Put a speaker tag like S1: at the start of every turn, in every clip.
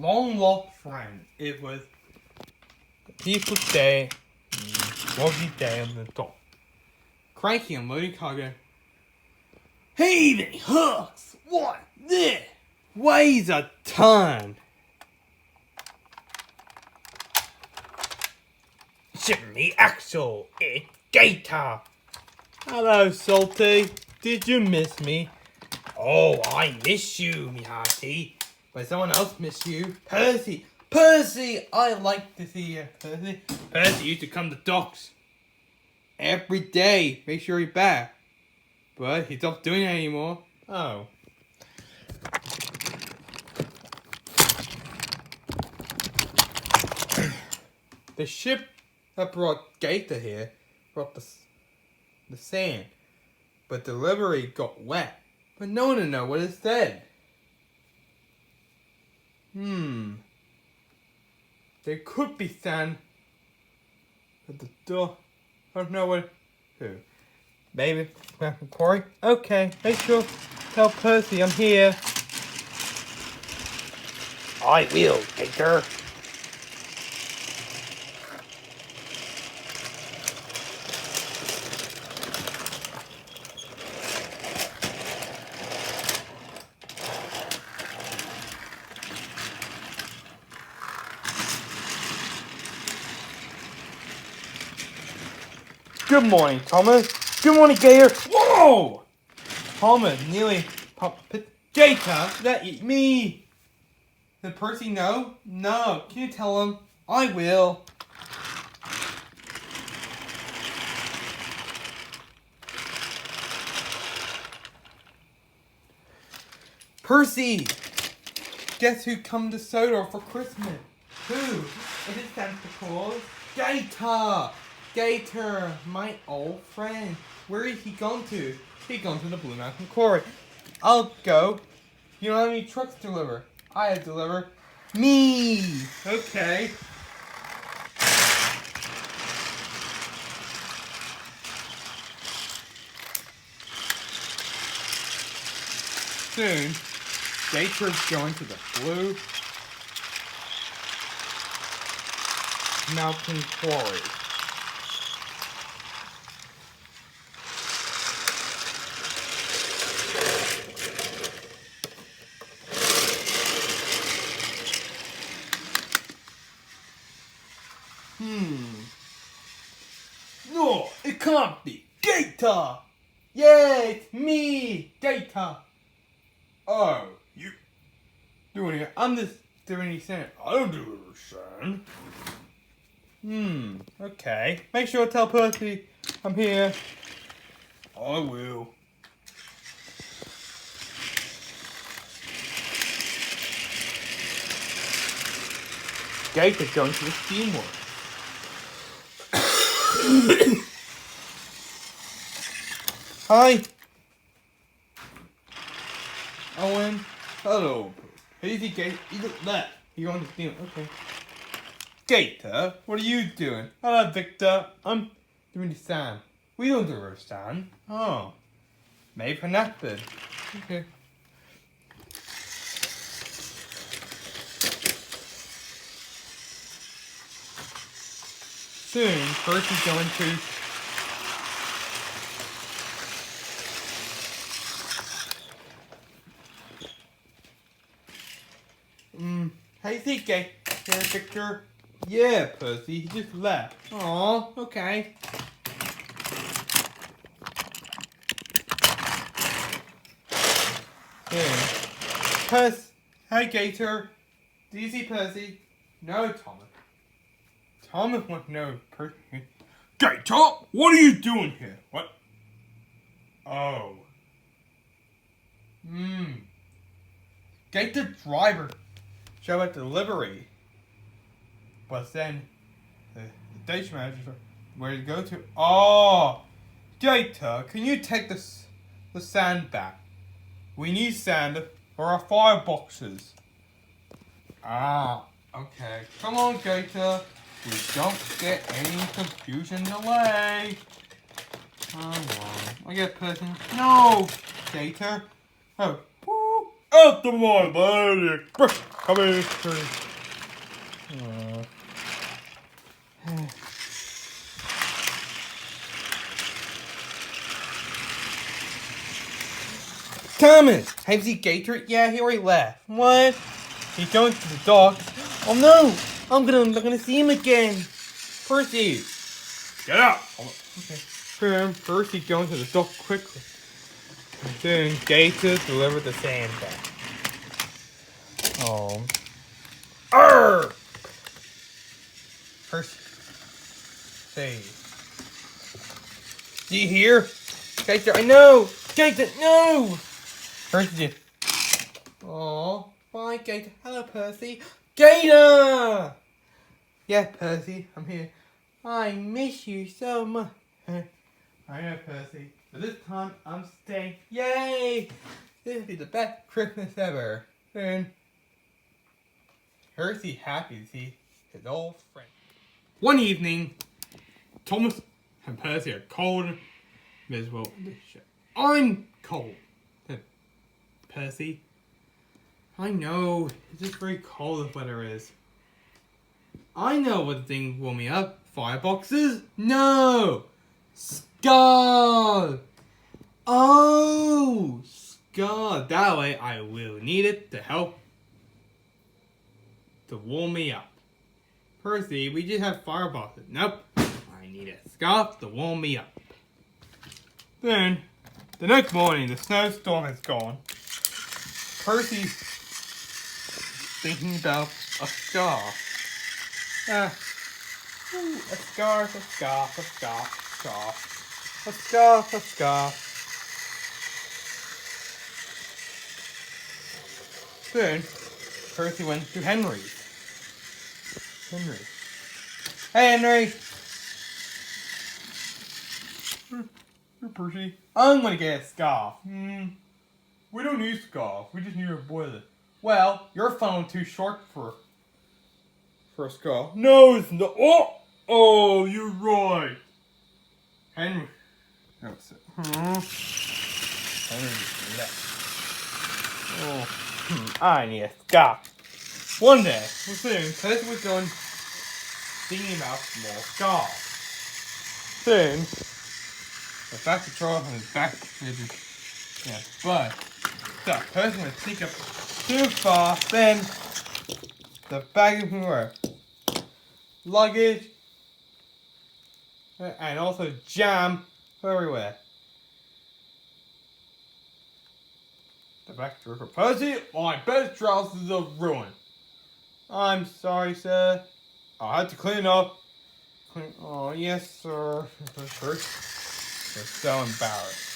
S1: long lost friend. It was a peaceful day, lovely day on the top. Cranky and Lady Kaga. Heaving hooks! What this? Weighs a ton! Jimmy Axel, it's Gator! Hello, Salty. Did you miss me? Oh, I miss you, me hearty. But someone else miss you. Percy! Percy! I like to see you, Percy. Percy used to come to docks every day. Make sure he's back. But he stopped doing it anymore. Oh. The ship that brought Gator here brought the sand. But the delivery got wet. But no one will know what it said. There could be sand at the door. I don't know what. Who? Maybe Corey? Okay, make sure tell Percy I'm here.
S2: I will, Gator.
S1: Good morning, Thomas. Good morning, Gator. Whoa! Thomas nearly popped. Gator, that eat me. Did Percy know? No. Can you tell him? I will. Percy! Guess who come to Sodor for Christmas? Who? Is it Santa Claus? Gator! Gator, my old friend. Where is he gone to? He gone to the Blue Mountain Quarry. I'll go. You don't have any trucks to deliver. I deliver me. Okay. Soon, Gator's going to the Blue Mountain Quarry. No, it can't be. Gator! Yeah, it's me, Gator. Oh, you doing it? I'm just doing the sand. I don't do the sand. Okay. Make sure to tell Percy I'm here. I will. Gator's going to the steamworks. Hi. Owen. Hello. Easy, Gator. You look left. You're on the steam. Okay. Gator, what are you doing? Hello, Victor. I'm doing the sand. We don't do roast sand. Oh. Maybe for nothing. Okay. Soon, Percy's going to how you think, Victor? Yeah, Percy, he just left. Aw, okay. Yeah. Hi, Gator. Do you see Percy? No, Thomas. Thomas wants to know Percy. Gator, what are you doing here? What? Oh. Gator driver show at delivery. But then the station manager, where to go to? Oh, Gator, can you take the sand back? We need sand for our fireboxes. Ah, okay. Come on, Gator. We don't get any confusion delay. Come on. I get person. No, Gator. Oh, after my lady. coming through. Aww. Coming! Have you Gator? Yeah, he already left. What? He's going to the dock. Oh no! I'm gonna see him again. Percy! Get out! Okay. First he's going to the dock quickly. And then Gator delivered the sand back. Oh. Arr! Percy. Say. Do you hear? Gator, I know! Gator, no! Percy did. Oh, bye, Gator. Hello, Percy. Gator! Yeah, Percy, I'm here. I miss you so much. I know, Percy. But this time, I'm staying. Yay! This will be the best Christmas ever. And Percy happy to see his old friend. One evening, Thomas and Percy are cold and miserable. I'm cold. Percy, I know, it's just very cold the weather is. I know what the thing warm me up. Fireboxes? No! Skull! Oh! Skull. That way I will need it to help to warm me up. Percy, we just have fireboxes. Nope. I need a scarf to warm me up. Then, the next morning, the snowstorm is gone. Percy's thinking about a scarf. A scarf, a scarf, a scarf, a scarf. A scarf, a scarf. Then, Percy went to Henry's. Henry. Hey, Henry! Percy, I'm gonna get a scarf. We don't need a scarf. We just need a boiler. Well, your phone too short for a scarf. No, it's not. Oh, you're right. Henry. No, it's Henry just left. I need a scarf. One day, we're sitting. Percy was going thinking about small scarves. Then, the back control on his back but the person would sneak up too far, then the bag of more luggage and also jam everywhere. The back door for Percy, my best trousers are ruined. I'm sorry, sir. I'll have to clean up. Oh, yes, sir. First, they're so embarrassed.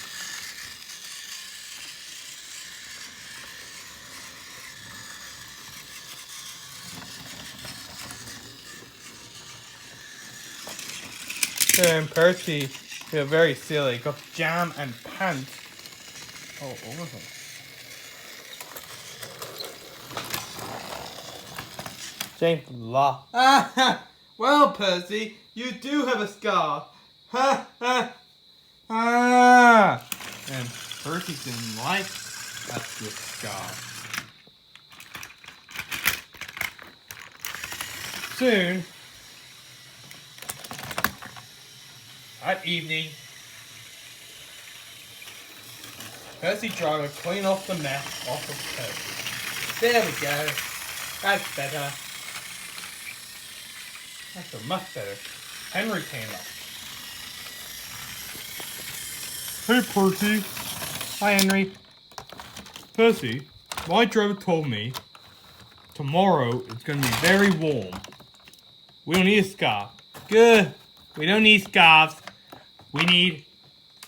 S1: And Percy feel very silly. Got jam and pants all over him. James laughed. Well, Percy, you do have a scarf. Ha ha ha! And Percy didn't like that good scarf. Soon, that evening, Percy tried to clean off the mess off of Percy. There we go. That's better. That's much better. Henry came up. Hey, Percy. Hi, Henry. Percy, my driver told me tomorrow it's going to be very warm. We don't need a scarf. Good. We don't need scarves. We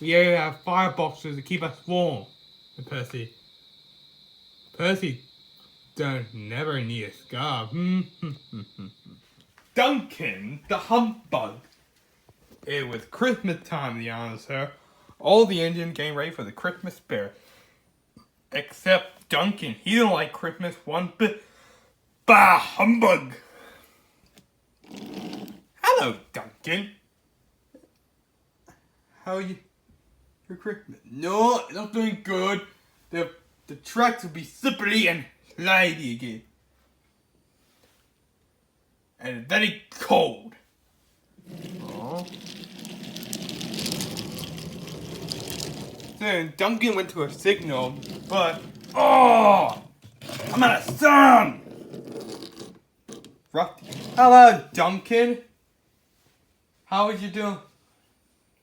S1: have fireboxes to keep us warm. And Percy don't never need a scarf. Duncan, the humbug. It was Christmas time, the honor, sir. All the engines getting ready for the Christmas spirit. Except Duncan. He didn't like Christmas one bit. Bah, humbug. Hello, Duncan. How are you? Your Christmas? No, it's not doing good. The tracks will be slippery and slidey again. and very cold. Aww. Then Duncan went to a signal, but I'm out of sun. Rusty. Hello, Duncan. How is you doing?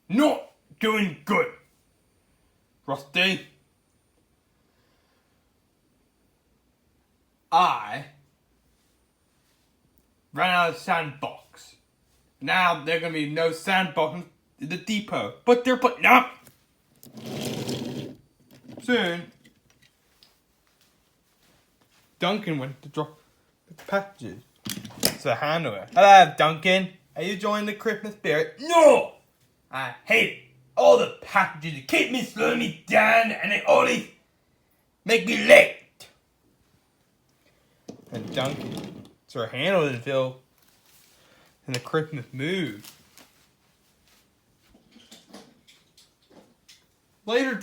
S1: Not doing good. Rusty. I ran out of sandbox. Now there's gonna be no sandbox in the depot, but they're putting up. Soon, Duncan went to drop the packages. So handler. Hello, Duncan. Are you enjoying the Christmas spirit? No! I hate it. All the packages keep me slowing me down and they always make me late. And Duncan, Sir Handler didn't feel in the Christmas mood. Later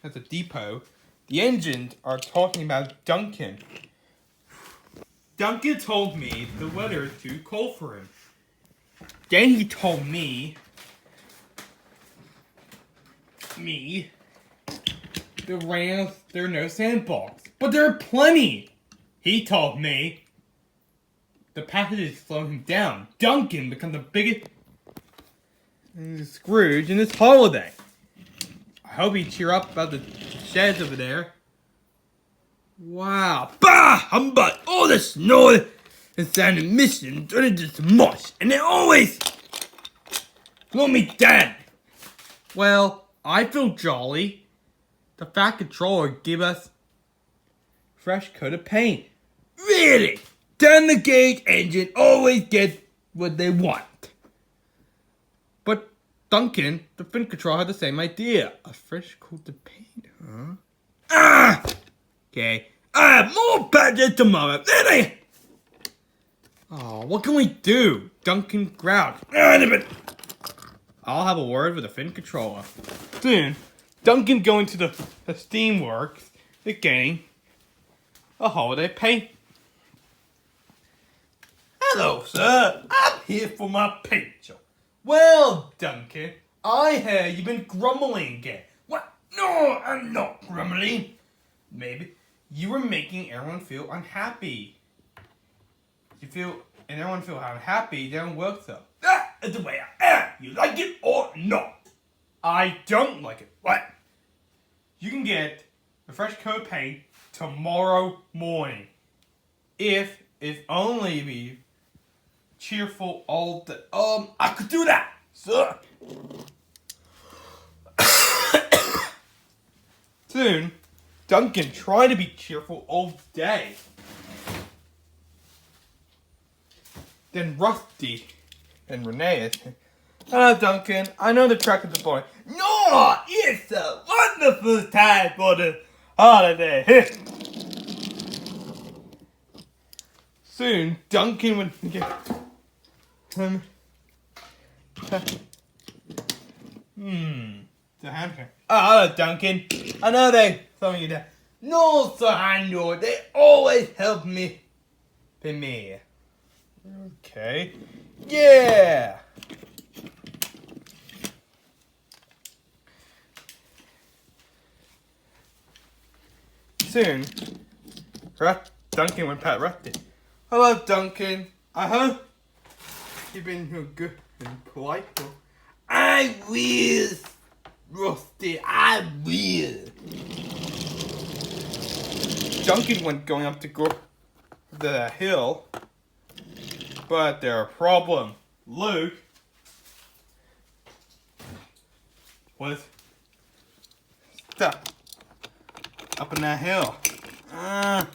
S1: at the depot, the engines are talking about Duncan. Duncan told me the weather is too cold for him. Then he told me there are no sandbox, but there are plenty. He told me the packages slow him down. Duncan becomes the biggest Scrooge in this holiday. I hope he cheer up about the sheds over there. Wow. Bah! Humbug! All the snow and sand and mission turn into mush, and they always slow me down. Well, I feel jolly. The Fat Controller give us fresh coat of paint. Really? Down the gauge engine always get what they want. But Duncan, the Fin Controller, had the same idea. A fresh coat of paint, huh? Ah! Okay. I have more badges tomorrow. Oh, what can we do? Duncan growled. I'll have a word with the Fin Controller. Soon, Duncan going to the Steamworks, getting a holiday paint. Hello, sir. I'm here for my paint job. Well, Duncan, I hear you've been grumbling again. What? No, I'm not grumbling. Maybe you were making everyone feel unhappy. Everyone feel unhappy, they don't work though. That is the way I am. You like it or not? I don't like it. What? You can get a fresh coat of paint tomorrow morning. If only be cheerful all the I could do that, sir. Soon, Duncan tried to be cheerful all day. Then Rusty and Renee. Hello, Duncan. I know the track is boring. No, it's a wonderful time for the holiday. Soon, Duncan would get the hamster. Oh, hello, Duncan. I know they throwing you down. No, Sir Handler. They always help me. Premiere. Okay. Yeah. Soon, Duncan went past Rusty. Hello, Duncan. I hope you've been good and polite. I will, Rusty. I will. Duncan went going up to go the hill, but there a problem. Luke was stuck up in that hill, and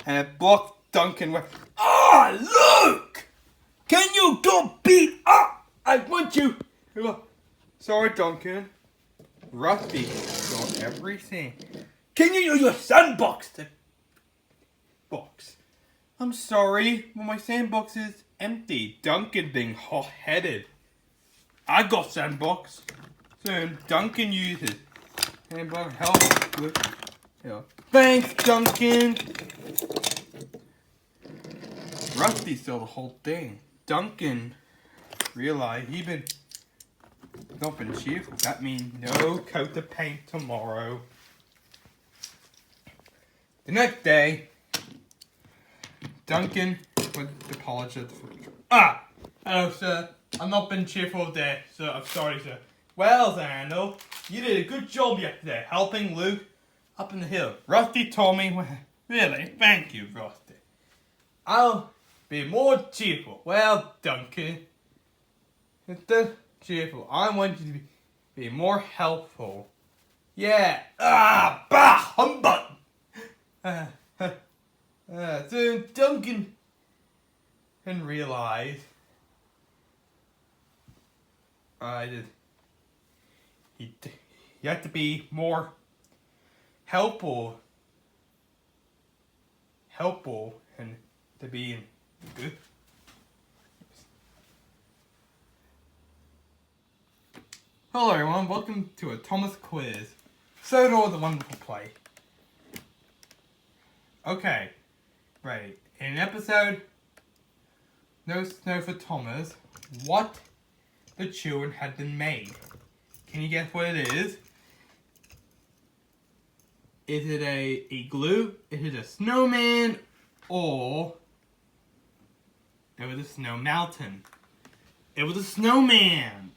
S1: it blocked Duncan with. Luke! Can you don't beat up? I want you. Sorry, Duncan. Rusty got everything. Can you use your sandbox to box? I'm sorry, but my sandbox is empty. Duncan being hot-headed. I got sandbox. Soon, Duncan uses sandbox help with. Thanks, Duncan. Rusty saw the whole thing. Duncan realized he'd been not been cheerful. That means no coat of paint tomorrow. The next day, Duncan went to polish it. Hello, sir. I've not been cheerful today, sir. I'm sorry, sir. Well, Randall, you did a good job yesterday helping Luke up in the hill. Rusty told me, really, thank you, Rusty. I'll be more cheerful. Well, Duncan, instead of cheerful, I want you to be more helpful. Yeah. Bah, humbug. So Duncan can realize you have to be more helpful, and to be good. Hello everyone, welcome to a Thomas quiz. Soto the Wonderful Play. Okay, right. In episode No Snow for Thomas, what the children had been made. Can you guess what it is? Is it a igloo? Is it a snowman? Or it was a snow mountain? It was a snowman!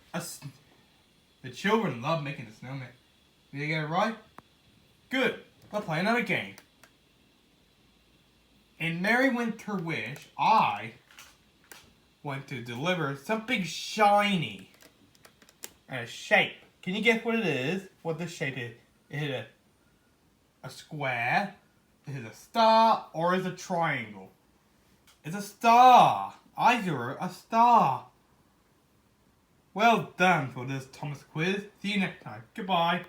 S1: The children love making a snowman. Did they get it right? Good. Let's play another game. In Merry Winter Wish, I want to deliver something shiny and a shape. Can you guess what it is? What the shape is? Is it a square? Is it a star? Or is it a triangle? It's a star. I drew a star. Well done for this Thomas quiz. See you next time. Goodbye.